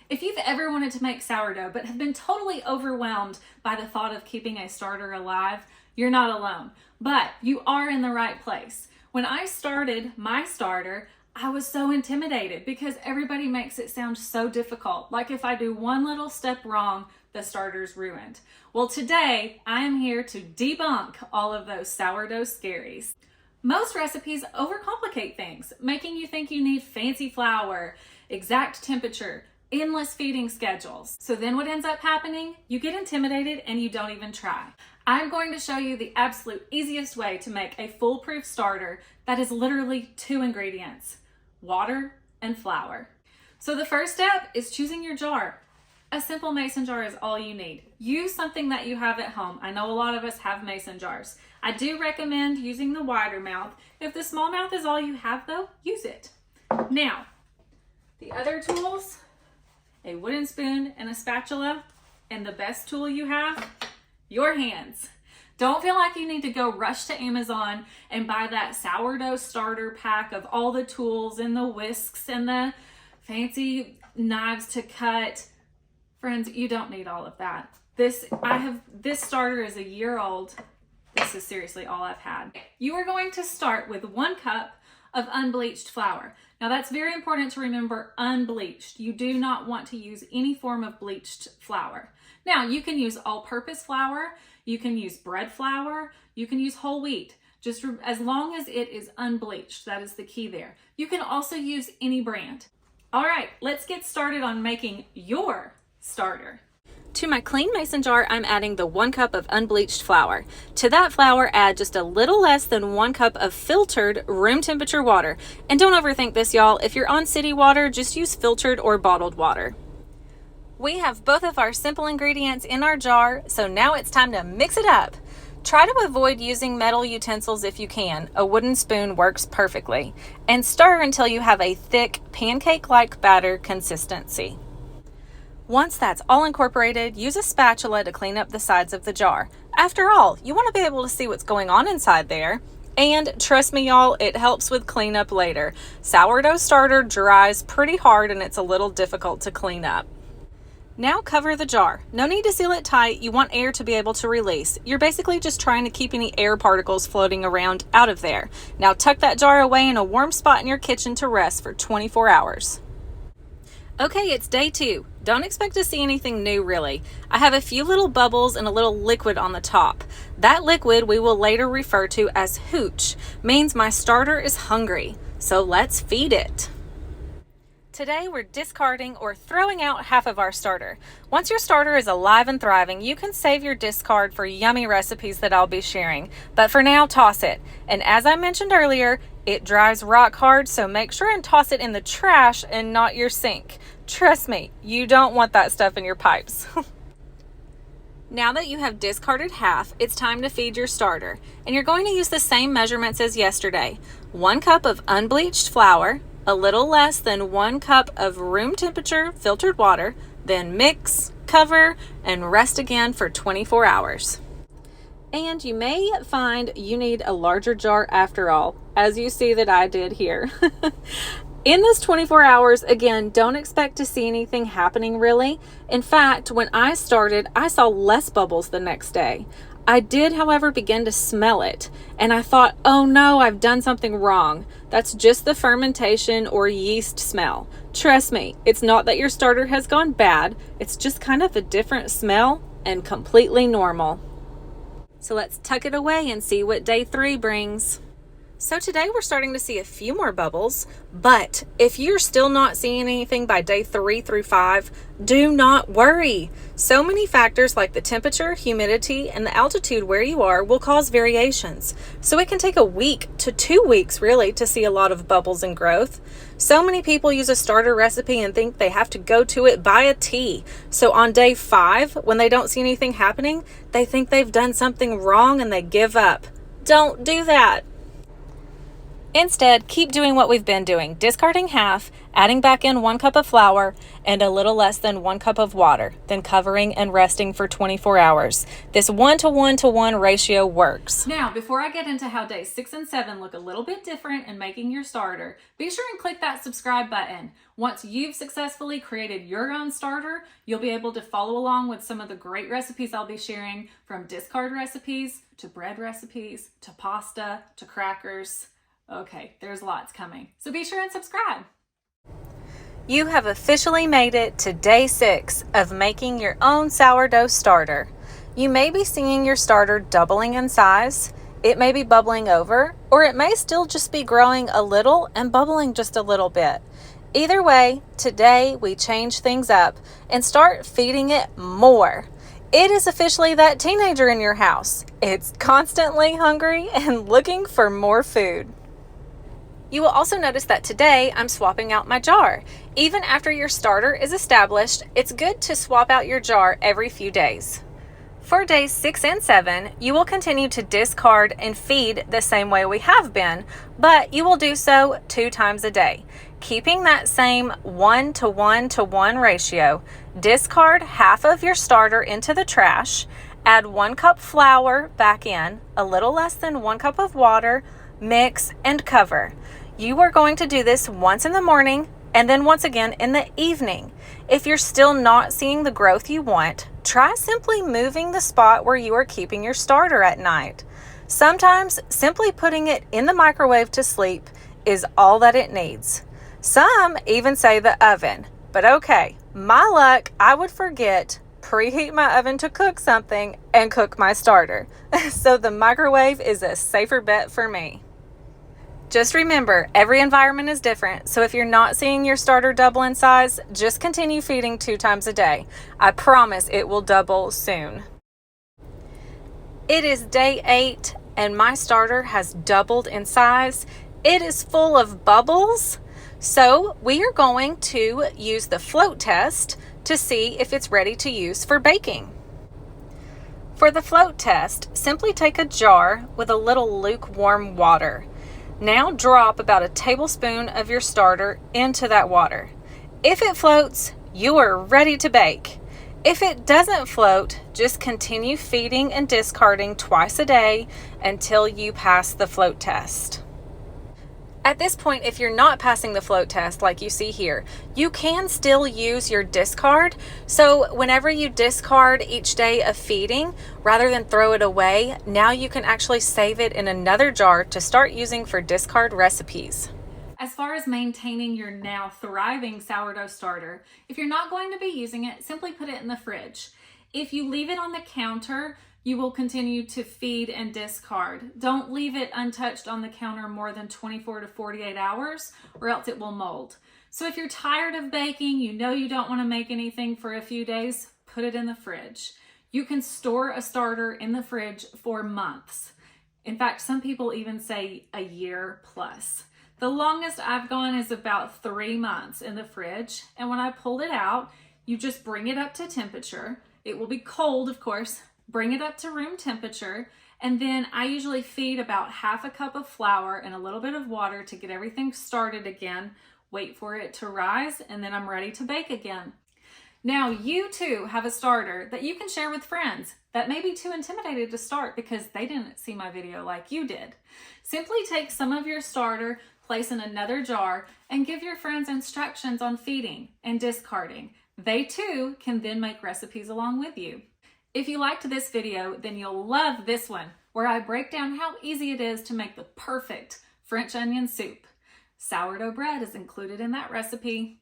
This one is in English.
If you've ever wanted to make sourdough but have been totally overwhelmed by the thought of keeping a starter alive, you're not alone, but you are in the right place. When I started my starter, I was so intimidated because everybody makes it sound so difficult. Like if I do one little step wrong, the starter's ruined. Well, today I am here to debunk all of those sourdough scaries. Most recipes overcomplicate things, making you think you need fancy flour, exact temperature, endless feeding schedules. So then what ends up happening? You get intimidated and you don't even try. I'm going to show you the absolute easiest way to make a foolproof starter that is literally 2 ingredients, water and flour. So the first step is choosing your jar. A simple mason jar is all you need. Use something that you have at home. I know a lot of us have mason jars. I do recommend using the wider mouth. If the small mouth is all you have though, use it. Now, the other tools, a wooden spoon and a spatula, and the best tool you have, your hands. Don't feel like you need to go rush to Amazon and buy that sourdough starter pack of all the tools and the whisks and the fancy knives to cut. Friends, you don't need all of that. This starter is a year old. This is seriously all I've had. You are going to start with 1 cup of unbleached flour. Now that's very important to remember, unbleached. You do not want to use any form of bleached flour. Now you can use all-purpose flour, you can use bread flour, you can use whole wheat, just as long as it is unbleached. That is the key there. You can also use any brand. All right, let's get started on making your starter. To my clean mason jar, I'm adding the 1 cup of unbleached flour. To that flour, add just a little less than 1 cup of filtered room temperature water. And don't overthink this, y'all. If you're on city water, just use filtered or bottled water. We have both of our simple ingredients in our jar, so now it's time to mix it up. Try to avoid using metal utensils if you can. A wooden spoon works perfectly. And stir until you have a thick, pancake-like batter consistency. Once that's all incorporated, use a spatula to clean up the sides of the jar. After all, you want to be able to see what's going on inside there. And trust me, y'all, it helps with cleanup later. Sourdough starter dries pretty hard and it's a little difficult to clean up. Now cover the jar. No need to seal it tight. You want air to be able to release. You're basically just trying to keep any air particles floating around out of there. Now tuck that jar away in a warm spot in your kitchen to rest for 24 hours. Okay, it's day 2. Don't expect to see anything new really. I have a few little bubbles and a little liquid on the top. That liquid we will later refer to as hooch, means my starter is hungry. So let's feed it. Today we're discarding or throwing out half of our starter. Once your starter is alive and thriving, you can save your discard for yummy recipes that I'll be sharing. But for now, toss it. And as I mentioned earlier, it dries rock hard, so make sure and toss it in the trash and not your sink. Trust me, you don't want that stuff in your pipes. Now that you have discarded half, it's time to feed your starter. And you're going to use the same measurements as yesterday. 1 cup of unbleached flour, a little less than 1 cup of room temperature filtered water, then mix, cover, and rest again for 24 hours. And you may find you need a larger jar after all, as you see that I did here. In this 24 hours, again, don't expect to see anything happening really. In fact, when I started, I saw less bubbles the next day. I did, however, begin to smell it, and I thought, oh no, I've done something wrong. That's just the fermentation or yeast smell. Trust me, it's not that your starter has gone bad, it's just kind of a different smell and completely normal. So let's tuck it away and see what day 3 brings. So today we're starting to see a few more bubbles, but if you're still not seeing anything by day 3 through 5, do not worry. So many factors like the temperature, humidity, and the altitude where you are will cause variations. So it can take a week to 2 weeks really to see a lot of bubbles and growth. So many people use a starter recipe and think they have to go to it by a T. So on day 5, when they don't see anything happening, they think they've done something wrong and they give up. Don't do that. Instead, keep doing what we've been doing, discarding half, adding back in 1 cup of flour and a little less than 1 cup of water, then covering and resting for 24 hours. This 1:1:1 ratio works. Now, before I get into how days 6 and 7 look a little bit different in making your starter, be sure and click that subscribe button. Once you've successfully created your own starter, you'll be able to follow along with some of the great recipes I'll be sharing, from discard recipes to bread recipes to pasta to crackers. Okay, there's lots coming, so be sure and subscribe. You have officially made it to day 6 of making your own sourdough starter. You may be seeing your starter doubling in size, it may be bubbling over, or it may still just be growing a little and bubbling just a little bit. Either way, today we change things up and start feeding it more. It is officially that teenager in your house. It's constantly hungry and looking for more food. You will also notice that today I'm swapping out my jar. Even after your starter is established, it's good to swap out your jar every few days. For days 6 and 7, you will continue to discard and feed the same way we have been, but you will do so 2 times a day. Keeping that same 1:1:1 ratio, discard half of your starter into the trash, add 1 cup flour back in, a little less than 1 cup of water, mix and cover. You are going to do this once in the morning and then once again in the evening. If you're still not seeing the growth you want, try simply moving the spot where you are keeping your starter at night. Sometimes simply putting it in the microwave to sleep is all that it needs. Some even say the oven, but okay, my luck, I would forget, preheat my oven to cook something and cook my starter. So the microwave is a safer bet for me. Just remember, every environment is different, so if you're not seeing your starter double in size, just continue feeding 2 times a day. I promise it will double soon. It is day 8 and my starter has doubled in size. It is full of bubbles, so we are going to use the float test to see if it's ready to use for baking. For the float test, simply take a jar with a little lukewarm water. Now drop about a tablespoon of your starter into that water. If it floats, you are ready to bake. If it doesn't float, just continue feeding and discarding twice a day until you pass the float test. At this point, if you're not passing the float test like you see here, you can still use your discard. So whenever you discard each day of feeding, rather than throw it away, now you can actually save it in another jar to start using for discard recipes. As far as maintaining your now thriving sourdough starter, if you're not going to be using it, simply put it in the fridge. If you leave it on the counter, you will continue to feed and discard. Don't leave it untouched on the counter more than 24 to 48 hours, or else it will mold. So if you're tired of baking, you know you don't want to make anything for a few days, put it in the fridge. You can store a starter in the fridge for months. In fact, some people even say a year plus. The longest I've gone is about 3 months in the fridge, and when I pulled it out, you just bring it up to temperature. It will be cold, of course. Bring it up to room temperature, and then I usually feed about half a cup of flour and a little bit of water to get everything started again, wait for it to rise, and then I'm ready to bake again. Now you too have a starter that you can share with friends that may be too intimidated to start because they didn't see my video like you did. Simply take some of your starter, place in another jar, and give your friends instructions on feeding and discarding. They too can then make recipes along with you. If you liked this video, then you'll love this one, where I break down how easy it is to make the perfect French onion soup. Sourdough bread is included in that recipe.